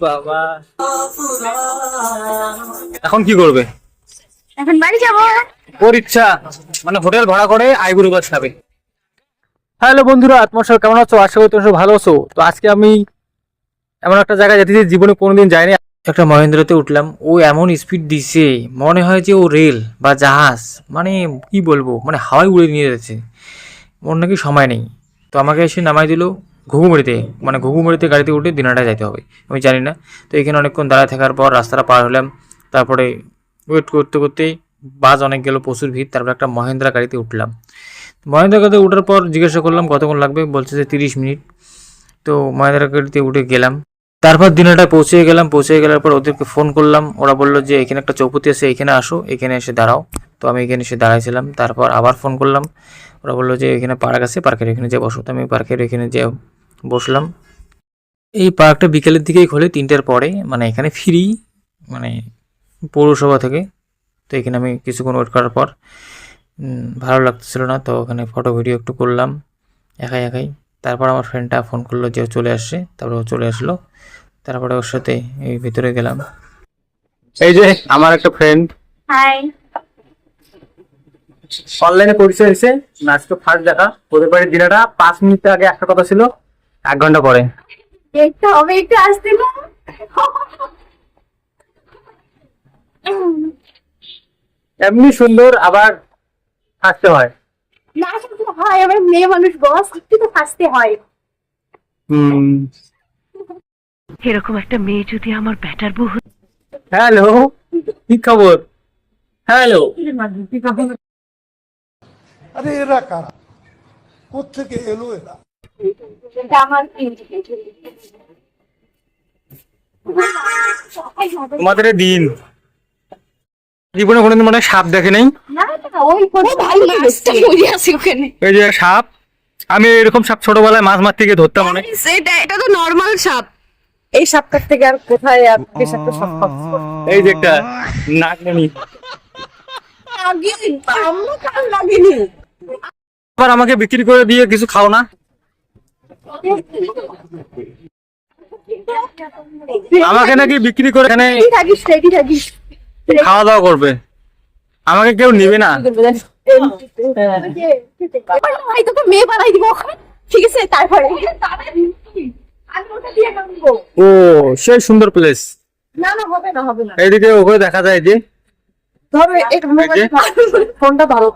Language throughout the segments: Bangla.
বাবা এখন কি করবে? এখন বাড়ি যাব। ওর ইচ্ছা, মানে হোটেল ভাড়া করে আইবুড়ো গাছ খাবে। হ্যালো বন্ধুরা, তোমার সব কেমন আছো? আশা করি তোমরা সব ভালো আছো। তো আজকে আমি এমন একটা জায়গায় যেতেছি জীবনে কোনোদিন যাইনি। একটা মহেন্দ্রতে উঠলাম, ও এমন স্পিড দিছে মনে হয় যে ও রেল বা জাহাজ, মানে কি বলবো, মানে হাওয়ায় উড়ে নিয়ে যাচ্ছে। ওর নাকি সময় নেই। তো আমাকে এসে নামাই দিল ঘুঘুমারিতে, মানে ঘুঘুমারিতে গাড়িতে উঠে দিনাটায় যাইতে হবে, আমি জানি না। তো এখানে অনেকক্ষণ দাঁড়ায় থাকার পর রাস্তাটা পার হলাম। তারপরে ওয়েট করতে করতে বাস অনেক গেল, প্রচুর ভিড়। তারপর একটা মহেন্দ্রা গাড়িতে উঠলাম। মহেন্দ্রা গাড়িতে ওঠার পর জিজ্ঞাসা করলাম কতক্ষণ লাগবে, বলছে যে 30 মিনিট। তো মহেন্দ্রা গাড়িতে উঠে গেলাম। তারপর দিনাটায় পৌঁছে গেলাম। পৌঁছে গেলার পর ওদেরকে ফোন করলাম। ওরা বললো যে এখানে একটা চৌপতি আছে, এখানে আসো, এখানে এসে দাঁড়াও। তো আমি এখানে এসে দাঁড়াইছিলাম। তারপর আবার ফোন করলাম। ওরা বললো যে এখানে পার্ক আছে, পার্কের এখানে যে বসো। তো আমি পার্কের এখানে যে বসলাম। এই পার্কটা বিকেলের দিকেই খোলে, 3টার পরে, মানে এখানে ফ্রি, মানে পৌরসভা থেকে। তো এখানে আমি কিছুক্ষণ ওয়েট করার পর ভালো লাগতেছিল না, তো ওখানে ফটো ভিডিও একটু করলাম একাই একাই। তারপর আমার ফ্রেন্ডটা ফোন করলো যে চলে আসছে, তারপর ও চলে আসলো। তারপরে ওর সাথে এই ভিতরে গেলাম। এই যে আমার একটা ফ্রেন্ড, হাই। অনলাইনে পরিচয় হয়েছে, আজকে ফার্স্ট দেখা। ওদের বাড়ির দিনাটা 5 মিনিট আগে একটা কথা ছিল, 1 ঘন্টা পরে দেখতে হবে, একটু আসতে না। এমনি সুন্দর, আবার হাসতে হয়। না আসতে হয়, আমার মেয়ে মানুষ বস, একটু তো হাসতে হয়। এরকম একটা মেয়ে যদি আমার ব্যাটার বউ হতো। হ্যালো, কি খবর? হ্যালো, আরে এরা কারা, কোত্থেকে এলো এরা? এটা আমার তোমাদের দিন জীবনে কোনোদিন মানে সাপ দেখে নাই? না না, ওই কোনো ভাই মাছটা মরে আছে ওখানে। এই যে সাপ, আমি এরকম সাপ ছোটবেলায় মাছ মারতে গিয়ে ধরতাম অনেক। এটা তো নরমাল সাপ। এই সাপটার থেকে আর কোথায় আর বিষাক্ত সাপ পাবো? এই যে একটা নাগমণি, আমরা কাল লাগেনি। আবার আমাকে বিক্রি করে দিয়ে কিছু খাও না? আমাকে নাকি বিক্রি করে এখানে রেডি থাকিস। খাওয়া দাওয়া করবে, আমাকে কেউ নিবে না। ভাই তোকে মেয়ে বানাই দিব ওখানে, ঠিক আছে? তারপরে আমি ওটা দিয়ে কাটবো। ও সেই সুন্দর প্লেস। না না, হবে না হবে না। এইদিকে ওখানে দেখা যায় যে ধরো একটু মোবাইল ফোনটা ধরো।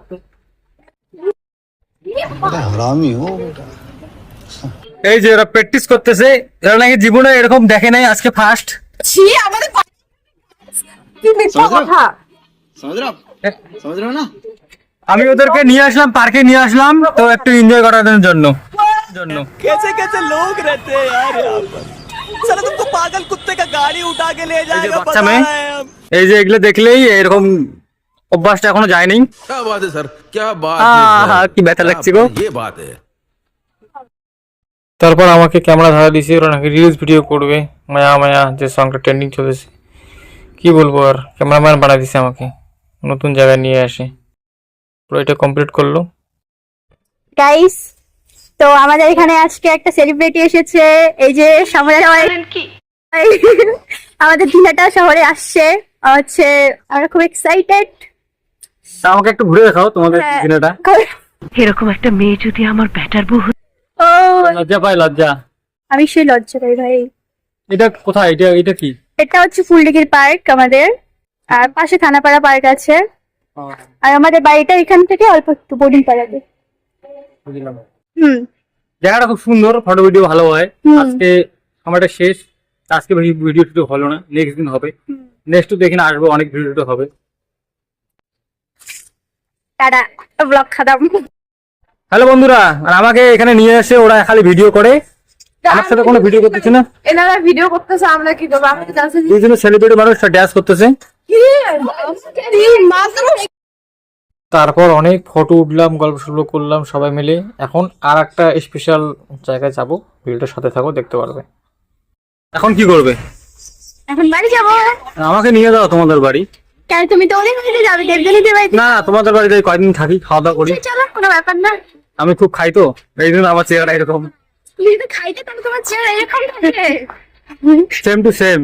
হারামি ও বেটা। এই যে ওরা প্র্যাকটিস করতেছে, এরা নাকি জীবনে এরকম দেখে নাই, আজকে ফার্স্ট। ছি, আমাদের কি মিথ্যা কথা। समझ रहे हो ना? আমি ওদেরকে নিয়ে আসলাম, পার্কে নিয়ে আসলাম, তো একটু এনজয় করার জন্য। कैसे कैसे लोग रहते हैं यार यहाँ पर। साला तुमको पागल कुत्ते का गाड़ी उठा के ले जाएगा, बच्चा बता में रहे हैं हम। এই যে এগুলো দেখলেই এরকম অভ্যাসটা এখনো যায়নি। क्या बात है सर, क्या बात আহা, है কি ব্যথা লাগছে গো। ये बात है। তারপর আমাকে ক্যামেরা ধরা দিয়েছে, ওরা নাকি রিলস ভিডিও করবে। মায়া মায়া যে সংটা ট্রেন্ডিং চলেছে, কি বলবো, আর ক্যামেরাম্যান বানাই দিছে আমাকে, নতুন জায়গায় নিয়ে আসে। পুরো এটা কমপ্লিট করলো। গাইস, তো আমাদের এখানে আজকে একটা সেলিব্রিটি এসেছে। এই যে সামনে কি আমাদের দিনাটা শহরে আসছে, হচ্ছে আমরা খুব এক্সাইটেড। আমাকে একটু ঘুরে দেখাও তোমাদের হ্যাঁ। দিনটা। এরকম একটা মেয়ে যদি আমার ব্যাটার বউ হতো। ও লজ্জা পাই, লজ্জা। আমি সেই লজ্জা পাই ভাই। এটা কোথায়? এটা এটা কি? এটা হচ্ছে ফুলডিগির পার্ক আমাদের, আর পাশে থানাপাড়া পার্ক আছে। আর আমাদের বাড়িটা এখান থেকে অল্প একটু বোর্ডিং পাড়াবে। বুঝলাম। হুম। জায়গাটা খুব সুন্দর, ফটো ভিডিও ভালো হয়। হুম। আজকে আমারটা শেষ, আজকে ভিডিও টিডিও হলো না, নেক্সট দিন হবে। নেক্সট তো এখানে আসবো, অনেক ভিডিও টিডিও হবে। Tata, blog খাতাম। হ্যালো বন্ধুরা, আর আমাকে এখানে নিয়ে এসে ওরা খালি ভিডিও করে, আমার সাথে কোনো ভিডিও করতেছে না। এনারা ভিডিও করতেছে, আমরা কি করবো? আমরা জানছি দুইজনে সেলিব্রিটি মানুষ ড্যান্স করতেছে। তারপর অনেক ফটো উঠলাম, গল্প সল্প করলাম সবাই মিলে। এখন আর একটা স্পেশাল জায়গায় যাবো, ভিডিওটার সাথে থাকো, দেখতে পারবে। এখন কি করবে? এখন বাড়ি যাবো। আমাকে নিয়ে যাও তোমাদের বাড়ি। কেন, তুমি তো অনেক বাড়িতে যাবে, দেবজনীদের বাড়িতে। না, তোমাদের বাড়িতে কয়দিন থাকি, খাওয়া দাওয়া করি। চলো, কোনো ব্যাপার না। আমি খুব খাই তো, এই জন্য আমার চেহারা এরকম। তুমি যদি খাইতে তাহলে তোমার চেহারা এরকম থাকে। Same to same.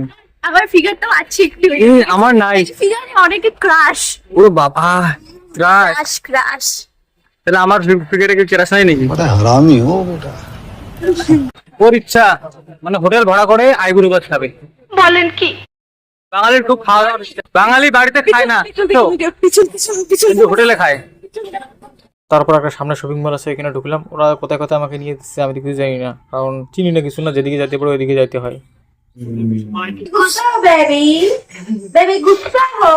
আমার ফিগারটাও আছে একটু, আমার নাই। ফিগারে অনেকে ক্রাশ ও বাবা, ক্রাশ। Crush crush. তাহলে আমার ফিগারে কেউ ক্রাশ নাই নাকি? हरामी हो बेटा। ওর ইচ্ছা মানে হোটেল ভাড়া করে আইগুড়ো মাছ খাবে। বলেন কি? বাঙালির খুব খাওয়া দাওয়ার ইচ্ছা। বাঙালি বাড়িতে খায় না তো, কিন্তু হোটেলে খায়। তারপর একটা সামনে শপিং মল আছে, এখানে ঢুকলাম। ওরা কোথায় কোথায় আমাকে নিয়ে দিচ্ছে আমি কিছু জানি না, কারণ চিনি না কিছু না। যেদিকে যেতে পারে ওইদিকে যাইতে হয়। গুসা বেবি বেবি গুসা হো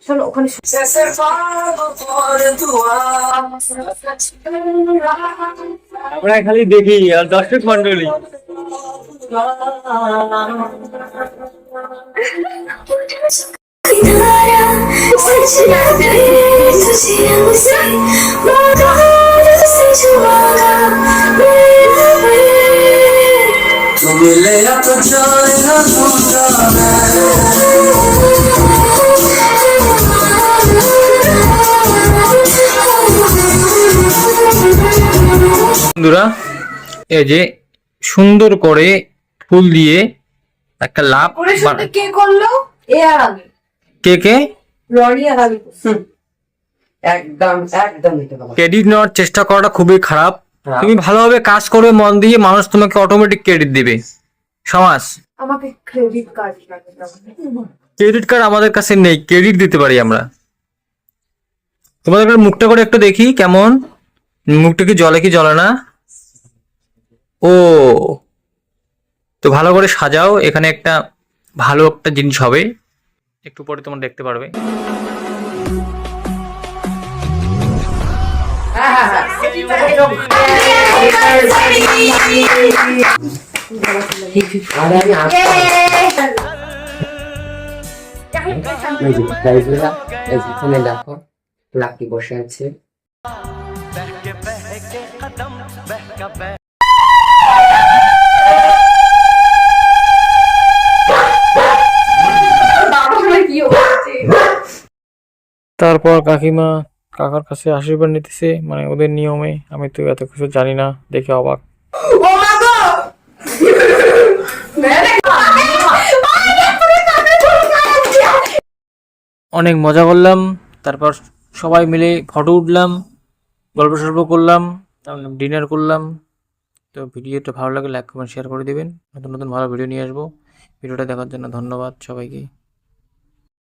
চলো ওখানে আমরা খালি দেখি আর দর্শক মন্ডলী। বন্ধুরা, এই যে সুন্দর করে ফুল দিয়ে একটা লাভ কে করলো? এ আর আমি, কে কে রনি আর আমি। একদম একদম ক্রেডিট নেওয়ার চেষ্টা করাটা খুবই খারাপ। তুমি ভালোভাবে কাজ করে মন দিয়ে, মানুষ তোমাকে অটোমেটিক ক্রেডিট দিবে। সমাজ আমাকে ক্রেডিট কার্ড লাগে। ক্রেডিট কার্ড আমাদের কাছে নেই, ক্রেডিট দিতে পারি আমরা। তোমাদের মুখটা করে একটু দেখি কেমন, মুখটা কি জ্বলে কি জ্বলে না। ও তো ভালো করে সাজাও, এখানে একটা ভালো একটা জিনিস হবে, একটু পরে তোমরা দেখতে পারবে। দেখো লাকি বসে আছে। তারপর কাকিমা কাকার কাছে আশীর্বাদ নিতেছে, মানে ওদের নিয়মে। আমি তো এত কিছু জানি না, দেখে অবাক। অনেক মজা করলাম, তারপর সবাই মিলে ফটো উঠলাম, গল্প সল্প করলাম, ডিনার করলাম। তো ভিডিওটা ভালো লাগে লাইক কমেন্ট শেয়ার করে দিবেন। নতুন নতুন ভালো ভিডিও নিয়ে আসবো। ভিডিওটা দেখার জন্য ধন্যবাদ সবাইকে।